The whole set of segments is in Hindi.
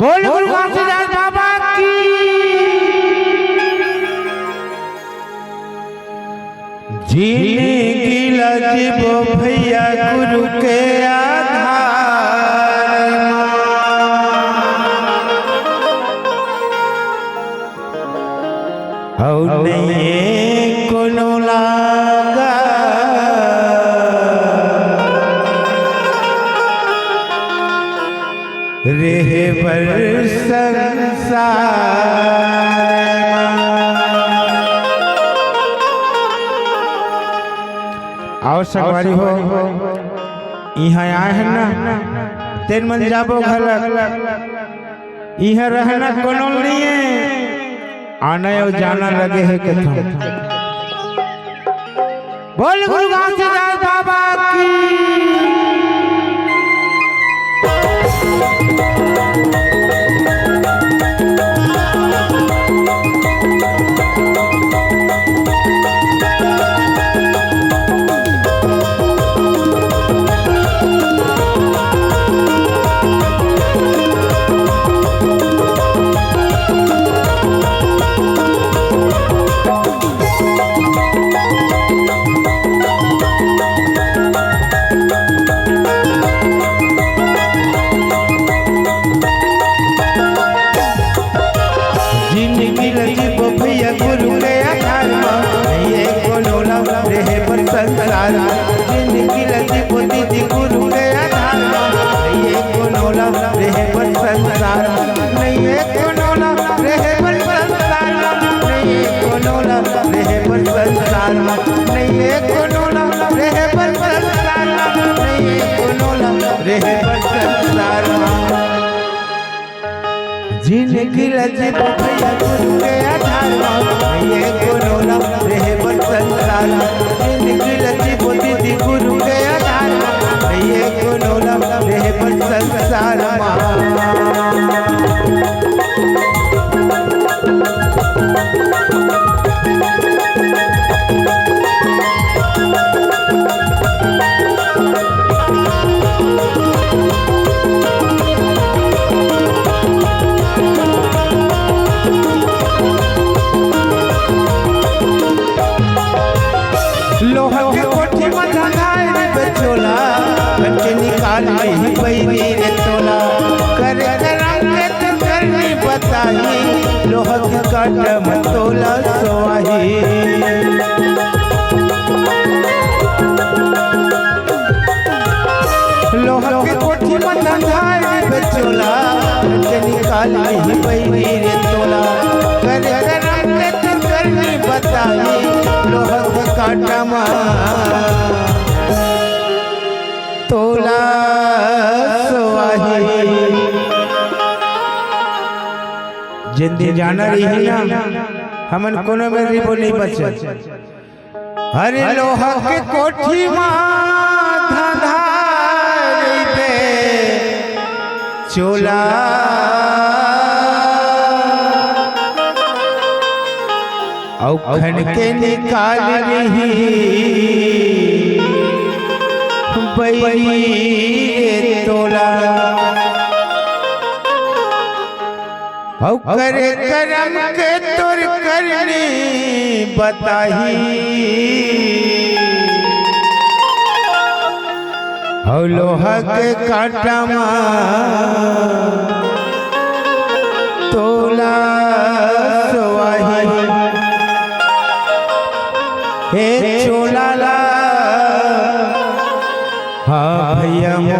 बोल गुरु घासीदास बाबा की। जीने गिला जीवो भैया गुरु के आधार और नहीं कोनो लागा रेहे बर और सवारी हो यहाँ आए हैं ना तेन मन जाबो घर यहाँ रहना कोनो नहीं है आना और जाना लगे है कथा। बोल गुरु घासीदास बाबा की। गुरु के आधार ये कोनो लव रहे पर संसार जिंदगी लगी बोती थी गुरु के आधार ये कोनो लव रहे पर संसार नहीं ये कोनो लव रहे पर संसार नहीं ये कोनो लव रहे पर संसार नहीं ये कोनो लव रहे पर संसार नहीं ये कोनो लव रहे पर संसार जिंदगी लगी भैया गुरु के आधार ये कोनो लव रहे पर संसार जिंदगी लगी बोती थी गुरु के आधार ये कोनो लव रहे पर संसार लोहा के कोठी में धंधाए बचोला घंटे निकाल नहीं पैनी रे तोला करे करम के तो करनी बताई लोहा के काटा में तोला सोआही लोहा के कोठी में धंधाए बचोला घंटे निकाल नहीं पैनी रे तोला करे करम के तो करनी बताई लोहा के काटा तोला सोआही जिंदगी जाना रही ना हमन कोनो में रिबो नहीं बचे। अरे लोहा के कोठी मां धंधाई पे चोला औखन के निकाल रही तोला करे करम के तोर करनी बताही लोहा के काटा हे चोलाला हाँ भैया मो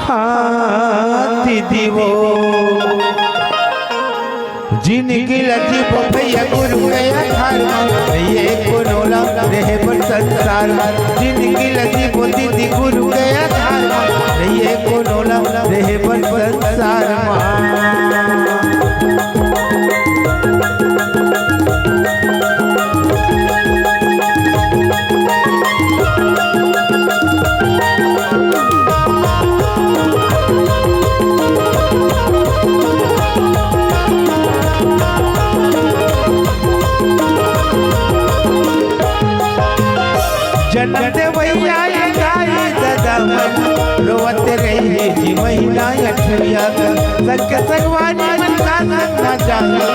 हाँ दीदी वो जिनकी लजी भैया गुरु गया थार ये कोनोला रहे पर संसार जिनकी लजी दीदी गुरु गया थार ये कोनोला रहे पर संसार जनत भैया गाई दादा मन रोवत रही जी महीना अठविया संग संगवानी मन का ना जाए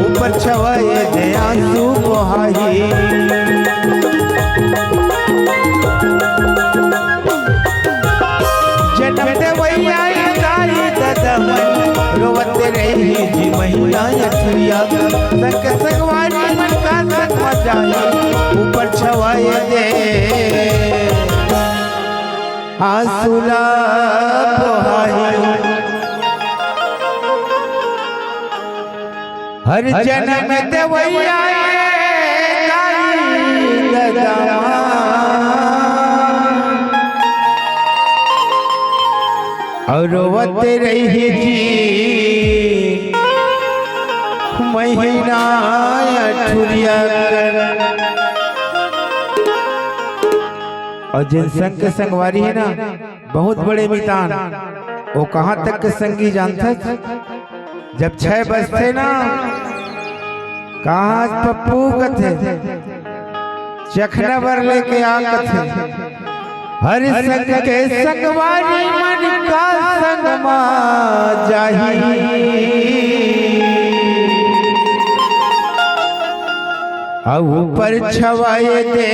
ऊपर छवाए दे आंसू बहाई जनत भैया गाई दादा मन रोवत रही जी महीना अठविया संग संगवानी मन का ना जाए ऊपर छवाए दे आंसुला बहाई हर जन्म देवैया और रोवत रही जी महीना अठुरिया और जिन संग के संगवारी है ना बहुत बड़े मितान वो कहाँ तक के संगी जानता जब 6 बजते ना कहाँ पप्पू कथे चखना भर लेके आ कथे हर संग के संगवारी मन का संग मा जाही ऊपर छवाए दे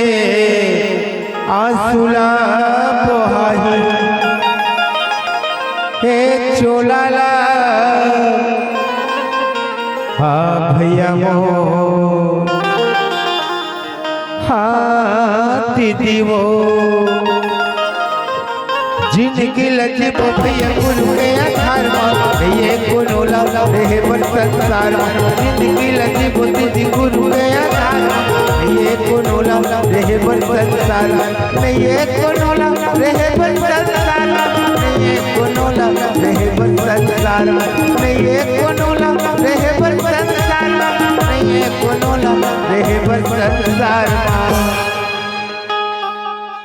आंसुला बहाई हे चोलाला हाँ भैया मो हाँ दीदी वो जिनकी लजी भैया गुरु गया थार ये कोनोला रहे पर संसार जिनकी लजी दीदी गुरु गया थार ये कोनोला रहे पर संसार ये कोनोला रहे पर संसार ये कोनोला रहे पर संसार ये कोनोला रहे पर संसार ये कोनोला रहे पर संसार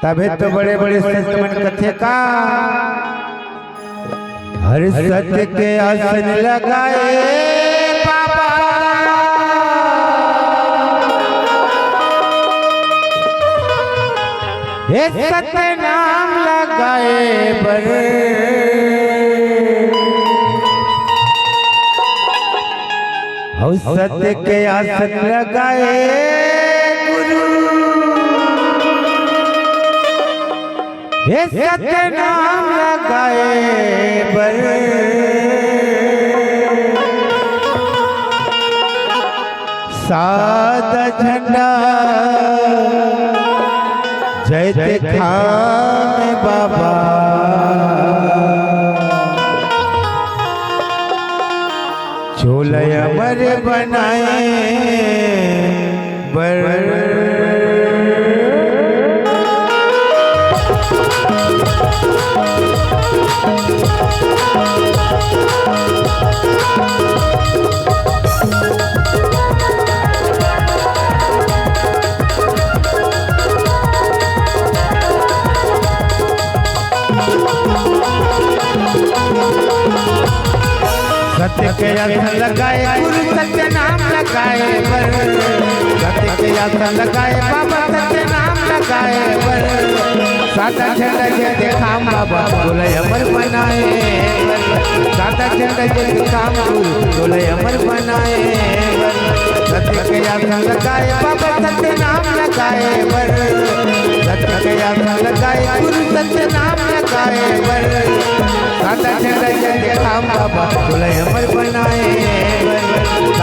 तबे तो बड़े बड़े संत मन कथे का हर सत्य के आसन लगाए बाबा हे सत्य नाम लगाए बड़े सत्य के आसन लगाए गुरु हे सत्य नाम लगाए बर सादा झंडा जय देखा में बाबा चोले अमर बनाए बर सत्य के आसन लगाए गुरु सत्य नाम लगाए बर सत्य के आसन लगाए बाबा सत्य नाम लगाए बर सादा झंडा जे देखा बाबा बोले अमर बनाए सादा झंडा जे देखा गुरु बोले अमर बनाए सत्य के आसन लगाए बाबा सत्य नाम लगाए बर सत्य के आसन लगाए गुरु सत्य नाम लगाए बर सादा झंडा जे देखा बाबा बोले अमर बनाए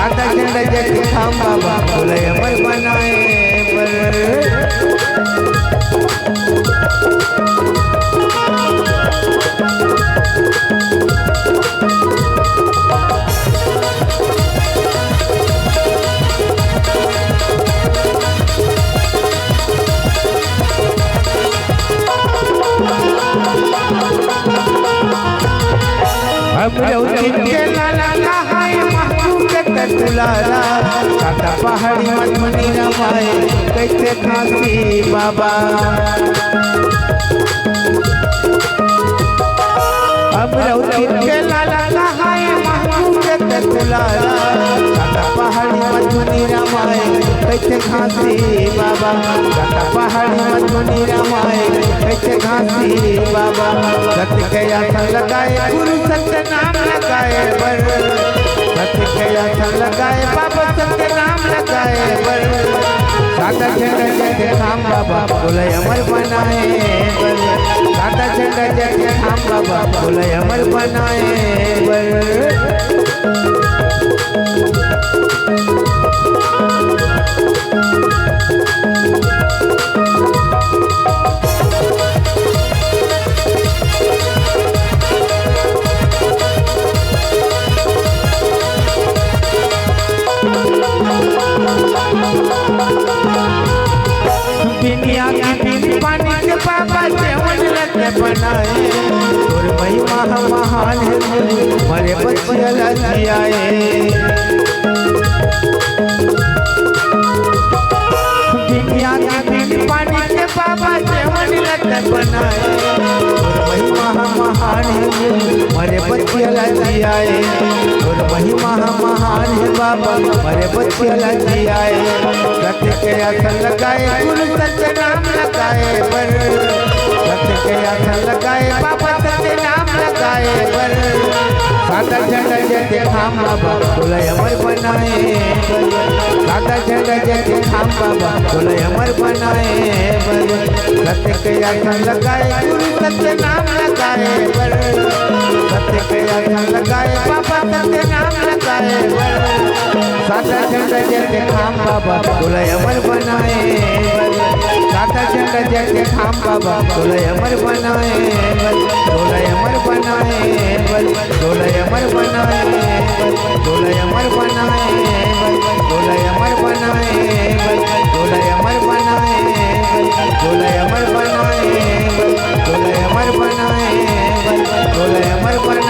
सादा झंडा जैसे खाम बाबा बोले अमर बनाए बर। अब के लाला नहाए महबूब के दुलारा सादा पहाड़ी मधुनी रमाए कैसे खासी बाबा। अब के लाला नहाए महबूब के दुलारा सादा पहाड़ी मधुनी रमाए कैसे खासी बाबा। सादा पहाड़ी मधुनी रमाए कैसे खासी बाबा। सत्य के आसन लगाए गुरु सत्य नाम लगाए बर। सत्य के आसन लगाए बाबा सत्य नाम लगाए बर। सादा झंडा जैसे खाम बाबा बोले अमर बनाए बर। सादा झंडा जैसे खाम बाबा बोले अमर बनाए बर। दुनिया की बिन पानी के बाबा जेवन लगे बनाए और महिमा महान है मरे बच्चे लजियाए। दुनिया की बिन पानी के बाबा जेवन लगे बनाए और महिमा महान है मरे बच्चे लजियाए। और महिमा महान है बाबा मरे बच्चे लजियाए। सत्य के आसन लगाए गुरु सत्य नाम लगाए बर। सत्य के आसन लगाए बाबा सत्य नाम लगाए बर। सादा झंडा जैसे खाम बाबा बोले अमर बनाए बर। सादा झंडा जैसे खाम बाबा बोले अमर बनाए बर। सत्य के आसन लगाए गुरु सत्य नाम लगाए बर। सत्य के आसन लगाए बाबा सत्य नाम लगाए बर। सादा झंडा जैसे खाम बाबा बोले अमर बनाए बर। सादा झंडा जैसे खाम बाबा बोले अमर बनाए बर। बोले अमर बनाए बर। बोले अमर बनाए बर। बोले अमर बनाए बर। बोले अमर बनाए बर। बोले अमर बनाए बर। बोले अमर बनाए बर। बोले अमर बनाए बर। बोले अमर बनाए